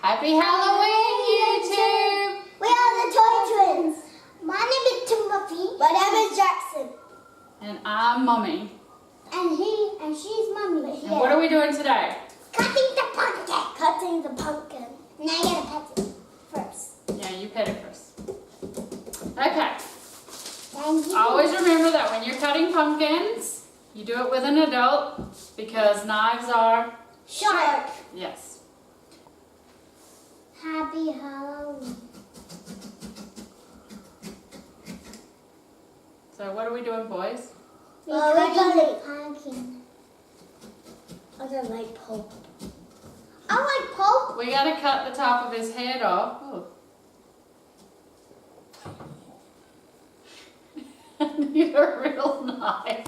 Happy Halloween, YouTube! We are the Toy Twins. My name is Timothy. My name is Jackson. And I'm Mommy. And she's Mommy. And what are we doing today? Cutting the pumpkin. Cutting the pumpkin. Now you gotta pet it first. Yeah, you pet it first. Okay. Thank you. Always remember that when you're cutting pumpkins, you do it with an adult because knives are Sharp. yes. Happy Halloween. So what are we doing, boys? We're cutting the pumpkin. I don't like pulp. I like pulp. We gotta cut the top of his head off. Oh. I need a real knife.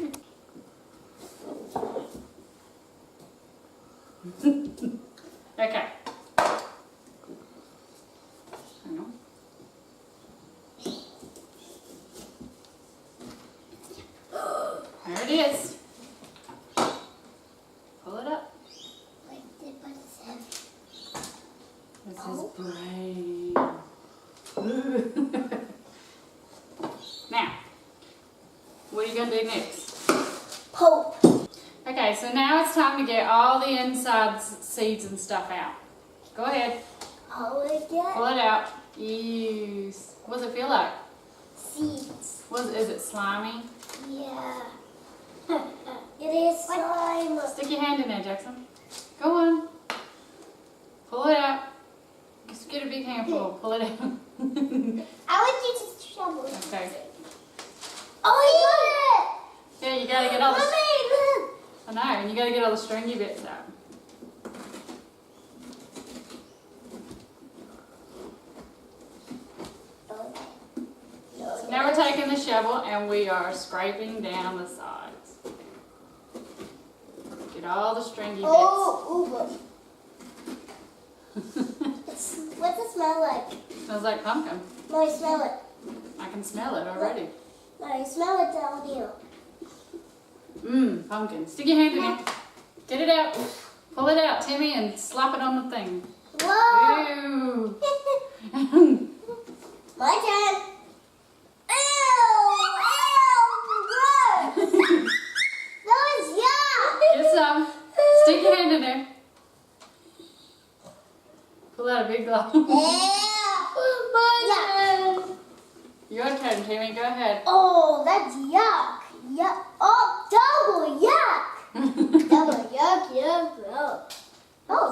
Okay. Hang on. There it is. Pull it up. Like dip on his head. This is brain. Now, what are you going to do next? Pulp. Okay, so now it's time to get all the inside seeds and stuff out. Go ahead. Pull it again. Pull it out. Ew. What does it feel like? Seeds. Is it slimy? Yeah. It is slime. Stick your hand in there, Jackson. Go on. Pull it out. Just get a big handful. Pull it out. I want you to shovel. Okay. Oh, Yeah, you gotta get all the. Mommy, look. I know, and you gotta get all the stringy bits out. So now we're taking the shovel and we are scraping down the sides. Get all the stringy bits. Oh, what's it smell like? Smells like pumpkin. No, I smell it. I can smell it already. No, I smell it down here. Mmm, pumpkin. Stick your hand in it. Get it out. Pull it out, Timmy, and slap it on the thing. Whoa! Ew. My turn. Ew! Gross! That was yuck! Get some. Stick your hand in there. Pull out a big glove. My turn. Your turn, Timmy. Go ahead. Oh, that's yuck. Yuck. Oh, double yuck. Double yuck. Oh.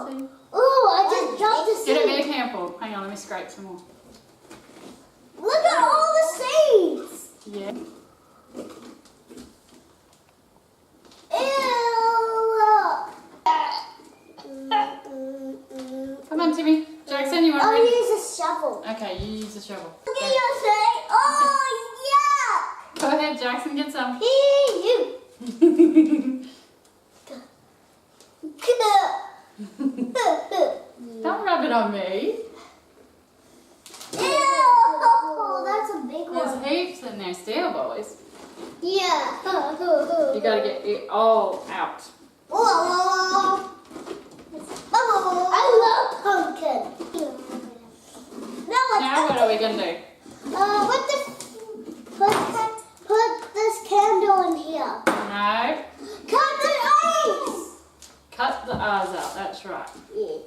Ooh, I just dropped the Get a seed. big handful. Hang on, let me scrape some more. Look at all the seeds. Yeah. Ew. Come on, Timmy. Jackson, you want to I'll read? use a shovel. Okay, you use the shovel. Look at Go. your say. Oh, Go ahead, Jackson, get some. yuck. You. Don't rub it on me. Ew. That's a big There's one. heaps in there still, boys. Yeah. You gotta get it all out. Whoa. I love pumpkin. Now what are we gonna do? Put this candle in here. No. Cut the eyes. Cut the eyes out, that's right. Yeah.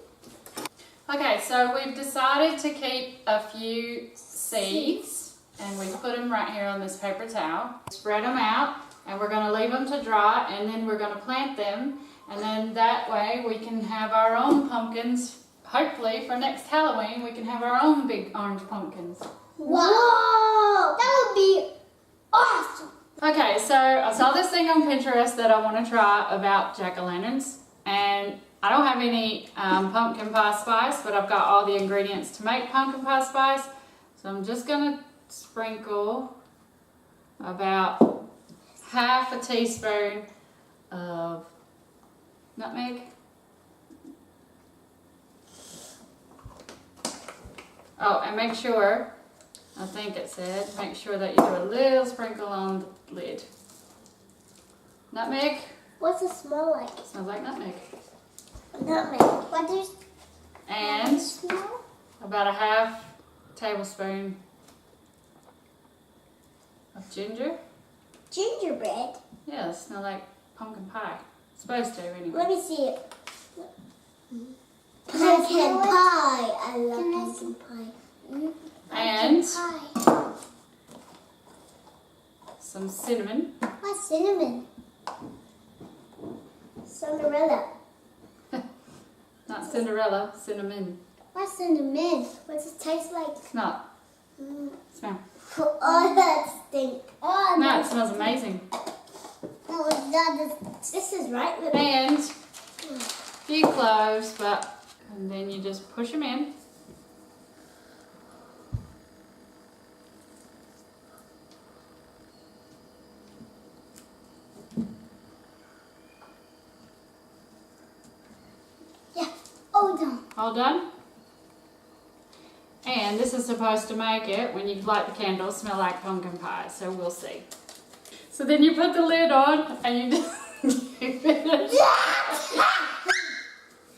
Okay, so we've decided to keep a few seeds and we put them right here on this paper towel. Spread them out and we're going to leave them to dry and then we're going to plant them and then that way we can have our own pumpkins. Hopefully for next Halloween we can have our own big orange pumpkins. Wow. That would be awesome. Okay, so I saw this thing on Pinterest that I want to try about jack-o'-lanterns and I don't have any pumpkin pie spice, but I've got all the ingredients to make pumpkin pie spice. So I'm just going to sprinkle about half a teaspoon of nutmeg. Oh, and make sure, I think it said, make sure that you do a little sprinkle on the lid. Nutmeg. What's it smell like? Smells like nutmeg. Nutmeg. What does And smell about a half tablespoon of ginger. Gingerbread. Yeah, it smells like pumpkin pie. It's supposed to anyway. Let me see it. Pumpkin pie. I love pumpkin pie. And Pie. some cinnamon. What's cinnamon? Cinderella. Not Cinderella, cinnamon. What's cinnamon? What's it taste like? Smell it. Smell. Oh, that stink. Oh, No, it smells amazing. No, it's not. This is right. And a few cloves, and then you just push them in. Yeah. Oh, no. All done? And this is supposed to make it, when you light the candle, smell like pumpkin pie, so we'll see. So then you put the lid on and you just you finish.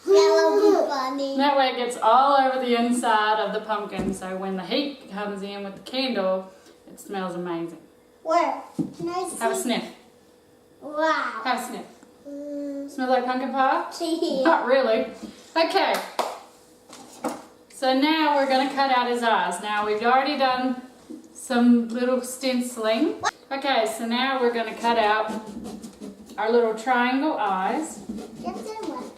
That'll be funny. That way it gets all over the inside of the pumpkin, so when the heat comes in with the candle, it smells amazing. Where? Can I see? Have a sniff. Wow. Have a sniff. Smells like pumpkin pie? See. Not really. Okay. So now we're going to cut out his eyes. Now we've already done some little stenciling. Okay, so now we're going to cut out our little triangle eyes. Get that one.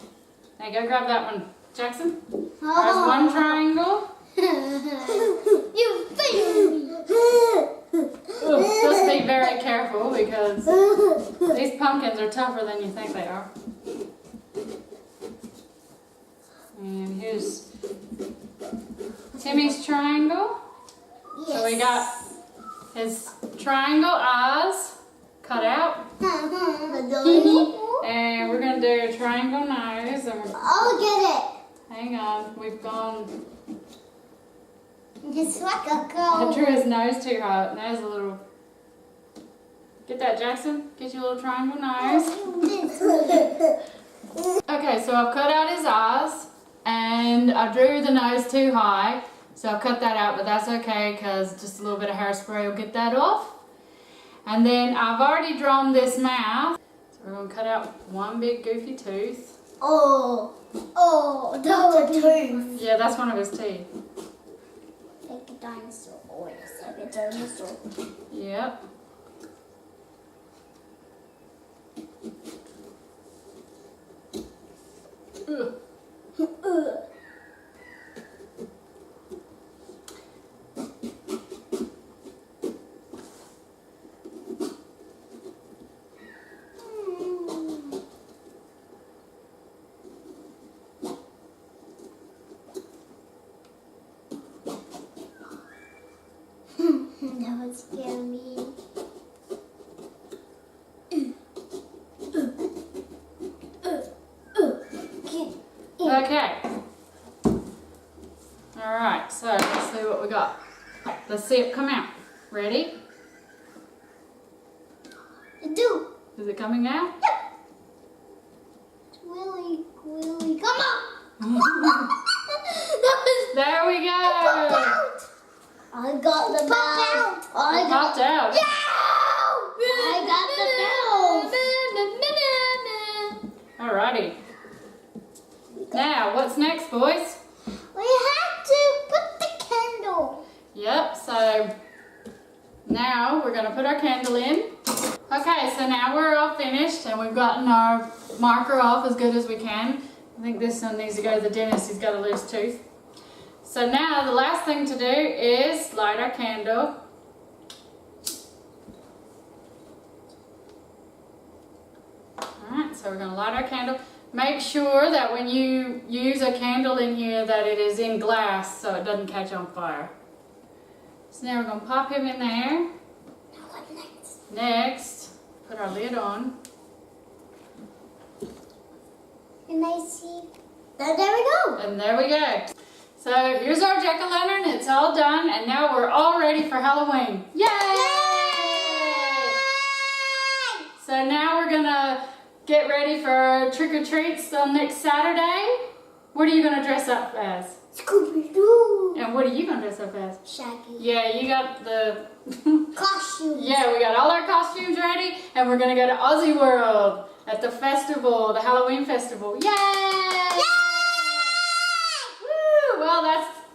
Now go grab that one, Jackson. There's Oh. one triangle. You failed me. Just be very careful because these pumpkins are tougher than you think they are. And here's Timmy's triangle. Yes. So we got his triangle eyes cut out. And we're going to do a triangle nose. And I'll get hang on, we've gone. it. It's like a I girl. drew his nose too high. Nose a little. Get that, Jackson? Get your little triangle nose. Okay, so I've cut out his eyes. And I drew the nose too high. So I'll cut that out, but that's okay because just a little bit of hairspray will get that off. And then I've already drawn this mouth. So we're going to cut out one big goofy tooth. Oh, that's a tooth. Yeah, that's one of his teeth. Like a dinosaur. Oh, it's like a dinosaur. Yep. Ugh. That would scare me. Okay. Alright, so let's see what we got. Let's see it come out. Ready? Do. Is it coming out? Willy, come on! That was There we go! I got the bell. It popped out. I got the bell. Alrighty. Now, what's next, boys? We have to put the candle. Yep, so now we're going to put our candle in. Okay, so now we're all finished and we've gotten our marker off as good as we can. I think this one needs to go to the dentist. He's got a loose tooth. So now the last thing to do is light our candle. Alright, so we're going to light our candle. Make sure that when you use a candle in here that it is in glass so it doesn't catch on fire. So now we're going to pop him in there. Now what next? Next, put our lid on. Can I see? There we go. And there we go. So here's our jack-o'-lantern. It's all done. And now we're all ready for Halloween. Yay! So now we're going to get ready for trick-or-treats on next Saturday. What are you gonna dress up as? Scooby-Doo. And what are you gonna dress up as? Shaggy. Yeah, you got the. Costume. Yeah, we got all our costumes ready, and we're gonna go to Aussie World at the festival, the Halloween festival. Yay! Yay! Woo! Well,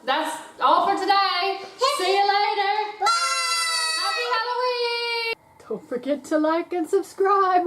that's all for today. See you later. Bye! Happy Halloween! Don't forget to like and subscribe.